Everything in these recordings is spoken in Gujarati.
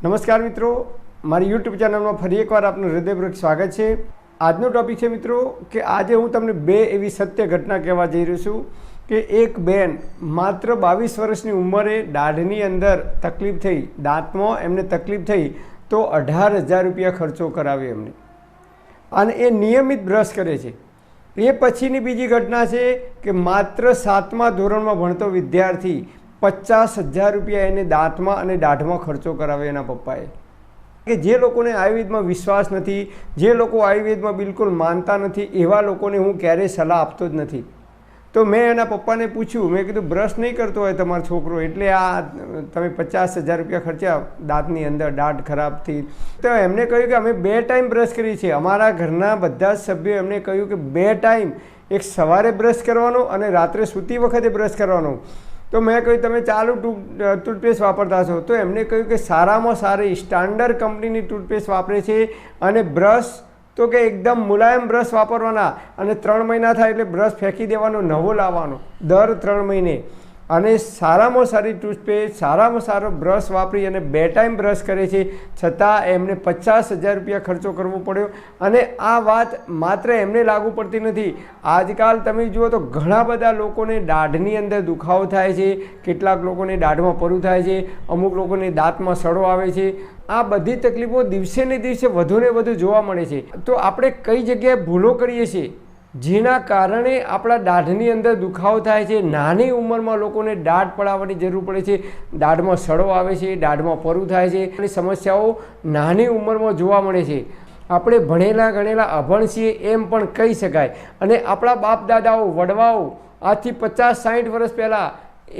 નમસ્કાર મિત્રો, મારી યુટ્યુબ ચેનલમાં ફરી એકવાર આપનું હૃદયપૂર્વક સ્વાગત છે। આજનો ટોપિક છે મિત્રો કે આજે હું તમને બે એવી સત્ય ઘટના કહેવા જઈ રહ્યો છું કે એક બેન માત્ર 22 વર્ષની ઉંમરે દાઢની અંદર તકલીફ થઈ, દાંતમાં એમને તકલીફ થઈ તો 18,000 રૂપિયા ખર્ચો કરાવ્યો એમને, અને એ નિયમિત બ્રશ કરે છે। એ પછીની બીજી ઘટના છે કે માત્ર 7મા ધોરણમાં ભણતો વિદ્યાર્થી 50,000 રૂપિયા એને દાંતમાં અને દાઢમાં ખર્ચો કરાવ્યો એના પપ્પાએ। કે જે લોકોને આયુર્વેદમાં વિશ્વાસ નથી, જે લોકો આયુર્વેદમાં બિલકુલ માનતા નથી, એવા લોકોને હું ક્યારેય સલાહ આપતો જ નથી। તો મેં એના પપ્પાને પૂછ્યું, મેં કીધું બ્રશ નહીં કરતો હોય તમારો છોકરો એટલે આ તમે 50,000 રૂપિયા ખર્ચ્યા દાંતની અંદર, દાઢ ખરાબ થઈ। તો એમને કહ્યું કે અમે 2 ટાઈમ બ્રશ કરીએ છીએ, અમારા ઘરના બધા જ સભ્યો એમને કહ્યું કે 2 ટાઈમ, એક સવારે બ્રશ કરવાનો અને રાત્રે સૂતી વખતે બ્રશ કરવાનો। તો મેં કહ્યું તમે ચાલુ ટૂથપેસ્ટ વાપરતા છો? તો એમને કહ્યું કે સારામાં સારી સ્ટાન્ડર્ડ કંપનીની ટૂથપેસ્ટ વાપરે છે, અને બ્રશ તો કે એકદમ મુલાયમ બ્રશ વાપરવાના, અને 3 મહિના થાય એટલે બ્રશ ફેંકી દેવાનો, નવો લાવવાનો દર 3 મહિને, અને સારામાં સારી ટૂથપેસ્ટ, સારામાં સારો બ્રશ વાપરી અને 2 ટાઈમ બ્રશ કરે છે, છતાં એમને 50,000 રૂપિયા ખર્ચો કરવો પડ્યો। અને આ વાત માત્ર એમને લાગુ પડતી નથી, આજકાલ તમે જુઓ તો ઘણા બધા લોકોને દાઢની અંદર દુખાવો થાય છે, કેટલાક લોકોને દાઢમાં પરું થાય છે, અમુક લોકોને દાંતમાં સડો આવે છે। આ બધી તકલીફો દિવસે ને દિવસે વધુ ને વધુ જોવા મળે છે। તો આપણે કઈ જગ્યાએ ભૂલો કરીએ છીએ જેના કારણે આપણા દાઢની અંદર દુખાવો થાય છે? નાની ઉંમરમાં લોકોને દાઢ પડાવવાની જરૂર પડે છે, દાઢમાં સડો આવે છે, દાઢમાં પરું થાય છે, અને સમસ્યાઓ નાની ઉંમરમાં જોવા મળે છે। આપણે ભણેલા ગણેલા અભણ છીએ એમ પણ કહી શકાય, અને આપણા બાપ દાદાઓ, વડવાઓ આજથી 50-60 વર્ષ પહેલાં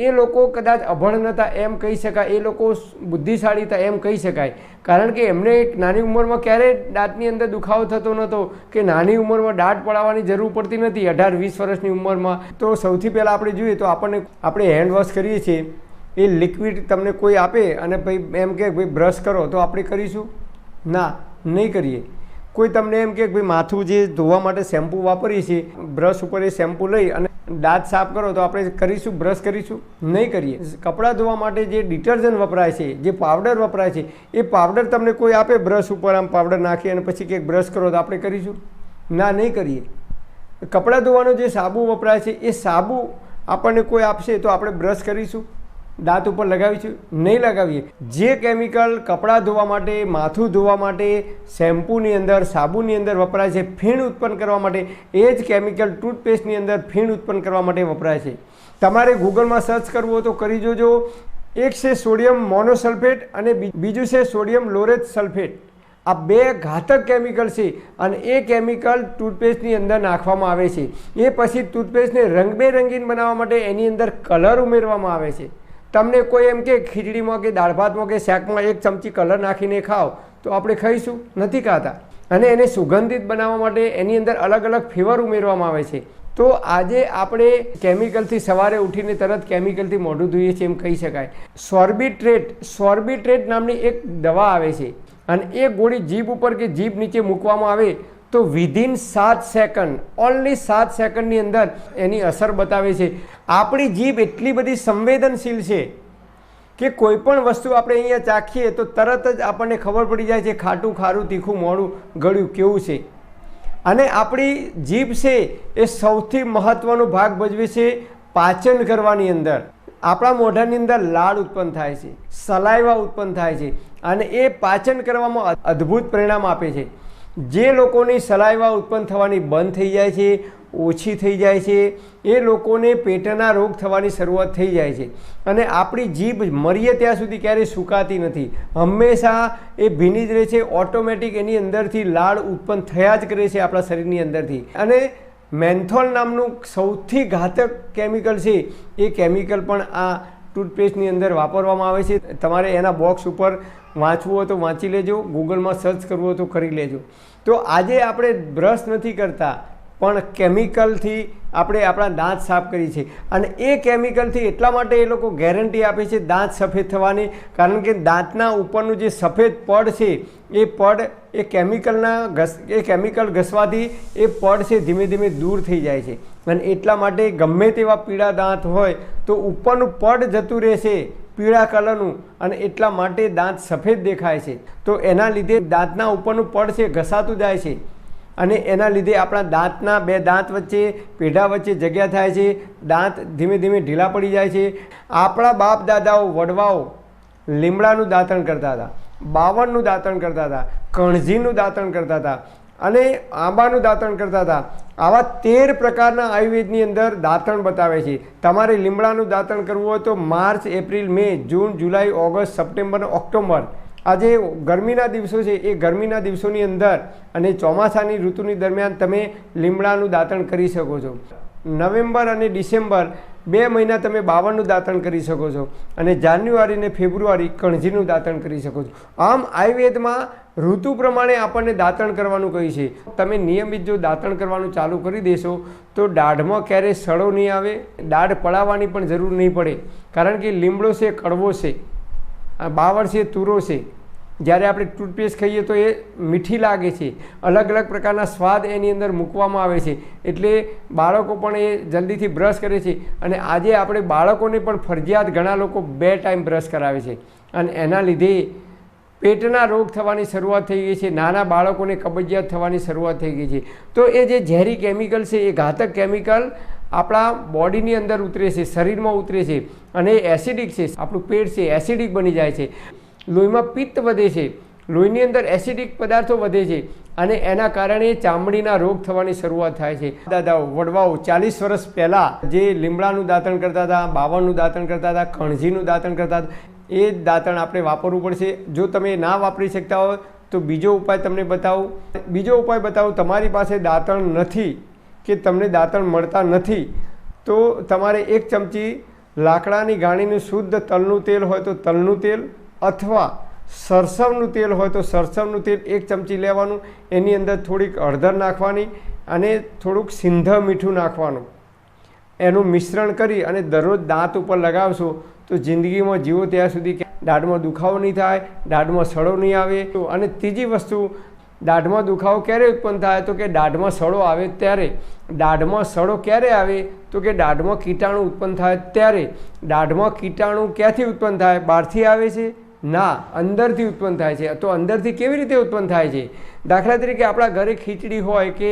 એ લોકો કદાચ અભણ નહોતા એમ કહી શકાય, એ લોકો બુદ્ધિશાળી હતા એમ કહી શકાય, કારણ કે એમને એક નાની ઉંમરમાં ક્યારેય દાંતની અંદર દુખાવો થતો નહોતો, કે નાની ઉંમરમાં દાઢ પડાવવાની જરૂર પડતી નથી 18-20 વર્ષની ઉંમરમાં। તો સૌથી પહેલાં આપણે જોઈએ તો આપણે હેન્ડ વોશ કરીએ છીએ, એ લિક્વિડ તમને કોઈ આપે અને ભાઈ એમ કે ભાઈ બ્રશ કરો, તો આપણે કરીશું? ના, નહીં કરીએ। કોઈ તમને એમ કે ભાઈ માથું જે ધોવા માટે શેમ્પૂ વાપરીએ છીએ, બ્રશ ઉપર એ શેમ્પૂ લઈ અને દાંત સાફ કરો, તો આપણે કરીશું? બ્રશ કરીશું? નહીં કરીએ। કપડાં ધોવા માટે જે ડિટર્જન્ટ વપરાય છે, જે પાવડર વપરાય છે, એ પાવડર તમને કોઈ આપે બ્રશ ઉપર આમ પાવડર નાખી અને પછી કંઈક બ્રશ કરો, તો આપણે કરીશું? ના, નહીં કરીએ। કપડાં ધોવાનો જે સાબુ વપરાય છે, એ સાબુ આપણને કોઈ આપશે તો આપણે બ્રશ કરીશું? દાંત ઉપર લગાવીશું? નહીં લગાવીએ। જે કેમિકલ કપડાં ધોવા માટે, માથું ધોવા માટે, શેમ્પૂની અંદર, સાબુની અંદર વપરાય છે ફીણ ઉત્પન્ન કરવા માટે, એ જ કેમિકલ ટૂથપેસ્ટની અંદર ફીણ ઉત્પન્ન કરવા માટે વપરાય છે। તમારે ગૂગલમાં સર્ચ કરવું હોય તો કરી જોજો। એક છે સોડિયમ મોનોસલ્ફેટ અને બીજું છે સોડિયમ લોરેટ સલ્ફેટ। આ 2 ઘાતક કેમિકલ છે, અને એ કેમિકલ ટૂથપેસ્ટની અંદર નાખવામાં આવે છે। એ પછી ટૂથપેસ્ટને રંગબેરંગીન બનાવવા માટે એની અંદર કલર ઉમેરવામાં આવે છે। તમને કોઈ એમ કે ખીચડીમાં કે દાળ ભાતમાં કે શાકમાં 1 ચમચી કલર નાખીને ખાઓ, તો આપણે ખાઈશું? નથી ખાતા। અને એને સુગંધિત બનાવવા માટે એની અંદર અલગ અલગ ફ્લેવર ઉમેરવામાં આવે છે। તો આજે આપણે કેમિકલથી સવારે ઉઠીને તરત કેમિકલથી મોઢું ધોઈએ છીએ એમ કહી શકાય। સોર્બિટ્રેટ નામની એક દવા આવે છે, અને એ ગોળી જીભ ઉપર કે જીભ નીચે મૂકવામાં આવે તો વિધિન 7 સેકન્ડ, ઓનલી 7 સેકન્ડની અંદર એની અસર બતાવે છે। આપણી જીભ એટલી બધી સંવેદનશીલ છે કે કોઈ પણ વસ્તુ આપણે અહીંયા ચાખીએ તો તરત જ આપણને ખબર પડી જાય છે ખાટું, ખારું, તીખું, મોડું, ગળ્યું કેવું છે। અને આપણી જીભ છે એ સૌથી મહત્ત્વનો ભાગ ભજવે છે પાચન કરવાની અંદર। આપણા મોઢાની અંદર લાળ ઉત્પન્ન થાય છે, સલાઈવા ઉત્પન્ન થાય છે, અને એ પાચન કરવામાં અદ્ભુત પરિણામ આપે છે। જે લોકોની સલાઈવા ઉત્પન્ન થવાની બંધ થઈ જાય છે, ઓછી થઈ જાય છે, એ લોકોને પેટના રોગ થવાની શરૂઆત થઈ જાય છે। અને આપણી જીભ મરીએ ત્યાં સુધી ક્યારેય સુકાતી નથી, હંમેશા એ ભીની જ રહે છે, ઓટોમેટિક એની અંદરથી લાળ ઉત્પન્ન થયા જ કરે છે આપણા શરીરની અંદરથી। અને મેન્થોલ નામનું સૌથી ઘાતક કેમિકલ છે, એ કેમિકલ પણ આ ટૂથપેસ્ટની અંદર વાપરવામાં આવે છે। તમારે એના બોક્સ ઉપર વાંચવું હોય તો વાંચી લેજો, ગૂગલમાં સર્ચ કરવું હોય તો કરી લેજો। તો આજે આપણે બ્રશ નથી કરતા, પણ કેમિકલથી આપણે આપણા દાંત સાફ કરીએ છીએ, અને એ કેમિકલથી એટલા માટે એ લોકો ગેરંટી આપે છે દાંત સફેદ થવાની, કારણ કે દાંતના ઉપરનું જે સફેદ પડ છે, એ પડ એ કેમિકલ ઘસવાથી એ પડ છે ધીમે ધીમે દૂર થઈ જાય છે। અને એટલા માટે ગમે તેવા પીળા દાંત હોય તો ઉપરનું પડ જતું રહેશે, પીળા કલરનું અને એટલા માટે દાંત સફેદ દેખાય છે. તો એના લીધે દાંતના ઉપરનું પડ છે ઘસાતું જાય છે અને એના લીધે આપણા દાંતના બે દાંત વચ્ચે પેઢા વચ્ચે જગ્યા થાય છે. દાંત ધીમે ધીમે ઢીલા પડી જાય છે. આપણા બાપ દાદાઓ વડવાઓ લીમડાનું દાંતણ કરતા હતા, બાવળનું દાંતણ કરતા હતા, કણજીનું દાંતણ કરતા હતા અને આંબાનું દાંતણ કરતા હતા. આવા 13 પ્રકારના આયુર્વેદની અંદર દાંતણ બતાવે છે. તમારે લીમડાનું દાંતણ કરવું હોય તો માર્ચ, એપ્રિલ, મે, જૂન, જુલાઈ, ઓગસ્ટ, સપ્ટેમ્બર, ઓક્ટોબર આ જે ગરમીના દિવસો છે એ ગરમીના દિવસોની અંદર અને ચોમાસાની ઋતુની દરમિયાન તમે લીમડાનું દાંતણ કરી શકો છો. નવેમ્બર અને ડિસેમ્બર 2 મહિના તમે બાવળનું દાંતણ કરી શકો છો અને જાન્યુઆરી અને ફેબ્રુઆરી કણજીનું દાંતણ કરી શકો છો. આમ આયુર્વેદમાં ઋતુ પ્રમાણે આપણને દાંતણ કરવાનું કહ્યું છે. તમે નિયમિત જો દાંતણ કરવાનું ચાલુ કરી દેશો તો દાઢમાં ક્યારેય સડો નહીં આવે, દાઢ પડાવવાની પણ જરૂર નહીં પડે. કારણ કે લીમડો છે કડવો છે, બાવળ છે તુરો છે. જ્યારે આપણે ટૂથપેસ્ટ ખાઈએ તો એ મીઠી લાગે છે, અલગ અલગ પ્રકારના સ્વાદ એની અંદર મૂકવામાં આવે છે એટલે બાળકો પણ એ જલ્દીથી બ્રશ કરે છે. અને આજે આપણે બાળકોને પણ ફરજિયાત ઘણા લોકો 2 ટાઈમ બ્રશ કરાવે છે અને એના લીધે પેટના રોગ થવાની શરૂઆત થઈ ગઈ છે. નાના બાળકોને કબજિયાત થવાની શરૂઆત થઈ ગઈ છે. તો એ જે ઝેરી કેમિકલ છે એ ઘાતક કેમિકલ આપણા બોડીની અંદર ઉતરે છે, શરીરમાં ઉતરે છે અને એસિડિક છે. આપણું પેટ છે એસિડિક બની જાય છે, લોહીમાં પિત્ત વધે છે, લોહીની અંદર એસિડિક પદાર્થો વધે છે અને એના કારણે ચામડીના રોગ થવાની શરૂઆત થાય છે. દાદાઓ વડવાઓ 40 વર્ષ પહેલાં જે લીમડાનું દાંતણ કરતા હતા, બાવળનું દાંતણ કરતા હતા, કણજીનું દાંતણ કરતા હતા, એ દાંતણ આપણે વાપરવું પડશે. જો તમે ના વાપરી શકતા હોય તો બીજો ઉપાય તમને બતાવું. બીજો ઉપાય બતાવું, તમારી પાસે દાંતણ નથી કે તમને દાંતણ મળતા નથી તો તમારે 1 ચમચી લાકડાની ગાણીનું શુદ્ધ તલનું તેલ હોય તો તલનું તેલ અથવા સરસવનું તેલ હોય તો સરસવનું તેલ 1 ચમચી લેવાનું. એની અંદર થોડીક હળદર નાખવાની અને થોડુંક સિંધ મીઠું નાખવાનું. એનું મિશ્રણ કરી અને દરરોજ દાંત ઉપર લગાવશો તો જિંદગીમાં જીવો ત્યાં સુધી દાઢમાં દુખાવો નહીં થાય, દાઢમાં સડો નહીં આવે. અને ત્રીજી વસ્તુ, દાઢમાં દુખાવો ક્યારે ઉત્પન્ન થાય તો કે દાઢમાં સડો આવે ત્યારે. દાઢમાં સડો ક્યારે આવે તો કે દાઢમાં કીટાણુ ઉત્પન્ન થાય ત્યારે. દાઢમાં કીટાણુ ક્યાંથી ઉત્પન્ન થાય? બહારથી આવે છે? ના, અંદરથી ઉત્પન્ન થાય છે. તો અંદરથી કેવી રીતે ઉત્પન્ન થાય છે? દાખલા તરીકે આપણા ઘરે ખીચડી હોય કે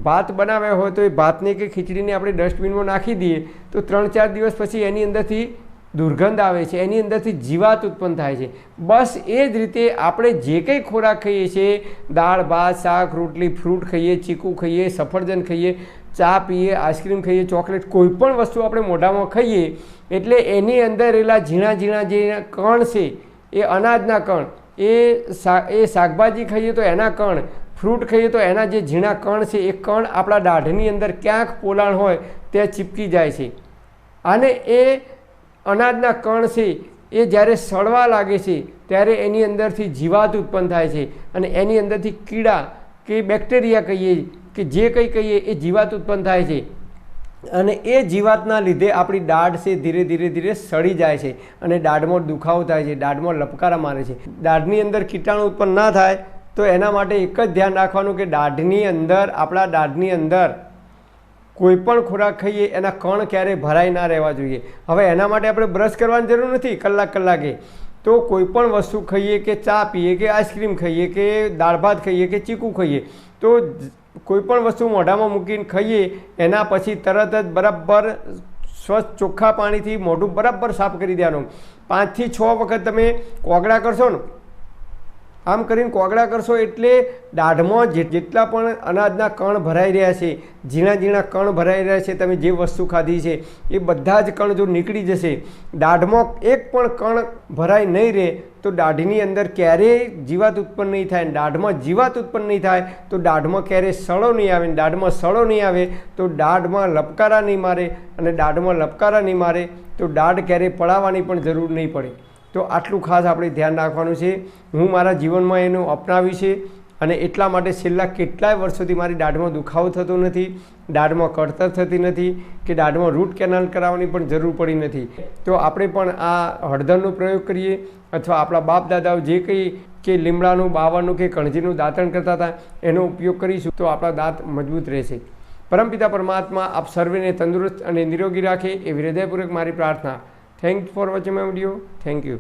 ભાત બનાવ્યા હોય તો એ ભાતને કે ખીચડીને આપણે ડસ્ટબિનમાં નાખી દઈએ તો 3-4 દિવસ પછી એની અંદરથી દુર્ગંધ આવે છે, એની અંદરથી જીવાત ઉત્પન્ન થાય છે. બસ એ જ રીતે આપણે જે કંઈ ખોરાક ખાઈએ છીએ, દાળ ભાત શાક રોટલી, ફ્રૂટ ખાઈએ, ચીકુ ખાઈએ, સફરજન ખાઈએ, ચા પીએ, આઈસ્ક્રીમ ખાઈએ, ચોકલેટ, કોઈ પણ વસ્તુ આપણે મોઢામાં ખાઈએ એટલે એની અંદર રહેલા ઝીણા ઝીણા જે કણ છે એ અનાજના કણ, એ શાકભાજી ખાઈએ તો એના કણ, ફ્રૂટ ખાઈએ તો એના જે ઝીણા કણ છે એ કણ આપણા દાઢની અંદર ક્યાંક પોલાણ હોય ત્યાં ચીપકી જાય છે અને એ અનાજના કણ છે એ જ્યારે સડવા લાગે છે ત્યારે એની અંદરથી જીવાત ઉત્પન્ન થાય છે અને એની અંદરથી કીડા કે બેક્ટેરિયા કહીએ કે જે કંઈ કહીએ એ જીવાત ઉત્પન્ન થાય છે અને એ જીવાતના લીધે આપણી દાઢ છે ધીરે ધીરે ધીરે સડી જાય છે અને દાઢમાં દુખાવો થાય છે, દાઢમાં લપકારા મારે છે. દાઢની અંદર કીટાણુ ઉત્પન્ન ના થાય તો એના માટે એક જ ધ્યાન રાખવાનું કે દાઢની અંદર, આપણા દાઢની અંદર કોઈ પણ ખોરાક ખાઈએ એના કણ ક્યારેય ભરાઈ ના રહેવા જોઈએ. હવે એના માટે આપણે બ્રશ કરવાની જરૂર નથી કલાકે. તો કોઈ પણ વસ્તુ ખાઈએ કે ચા પીએ કે આઈસ્ક્રીમ ખાઈએ કે દાળ ભાત ખાઈએ કે ચીકુ ખાઈએ તો કોઈ પણ વસ્તુ મોઢામાં મૂકીને ખાઈએ એના પછી તરત જ બરાબર સ્વચ્છ ચોખ્ખા પાણીથી મોઢું બરાબર સાફ કરી દેવાનું. 5 થી 6 વખત તમે કોગળા કરશો ને, આમ કરીને કોગળા કરશો એટલે દાઢમાં જેટલા પણ અનાજના કણ ભરાઈ રહ્યા છે, ઝીણા ઝીણા કણ ભરાઈ રહ્યા છે, તમે જે વસ્તુ ખાધી છે એ બધા જ કણ જો નીકળી જશે, દાઢમાં એક પણ કણ ભરાઈ નહીં રહે તો દાઢની અંદર ક્યારેય જીવાત ઉત્પન્ન નહીં થાય. દાઢમાં જીવાત ઉત્પન્ન નહીં થાય તો દાઢમાં ક્યારેય સડો નહીં આવે. દાઢમાં સડો નહીં આવે તો દાઢમાં લપકારા નહીં મારે અને દાઢમાં લપકારા નહીં મારે તો દાઢ ક્યારેય પડાવવાની પણ જરૂર નહીં પડે. તો આટલું ખાસ આપણે ધ્યાન રાખવાનું છે. હું મારા જીવનમાં એનું અપનાવ્યું છે અને એટલા માટે છેલ્લા કેટલાય વર્ષોથી મારી દાઢમાં દુખાવો થતો નથી, દાઢમાં કળતર થતી નથી કે દાઢમાં રૂટ કેનાલ કરાવવાની પણ જરૂર પડી નથી. તો આપણે પણ આ હળદરનો પ્રયોગ કરીએ અથવા આપણા બાપ દાદાઓ જે કંઈ કે લીમડાનું, બાવળનું કે કણજીનું દાંતણ કરતા હતા એનો ઉપયોગ કરીશું તો આપણા દાંત મજબૂત રહેશે. પરમપિતા પરમાત્મા આપ સર્વેને તંદુરસ્ત અને નિરોગી રાખે એવી હૃદયપૂર્વક મારી પ્રાર્થના. Thanks for watching my video. Thank you.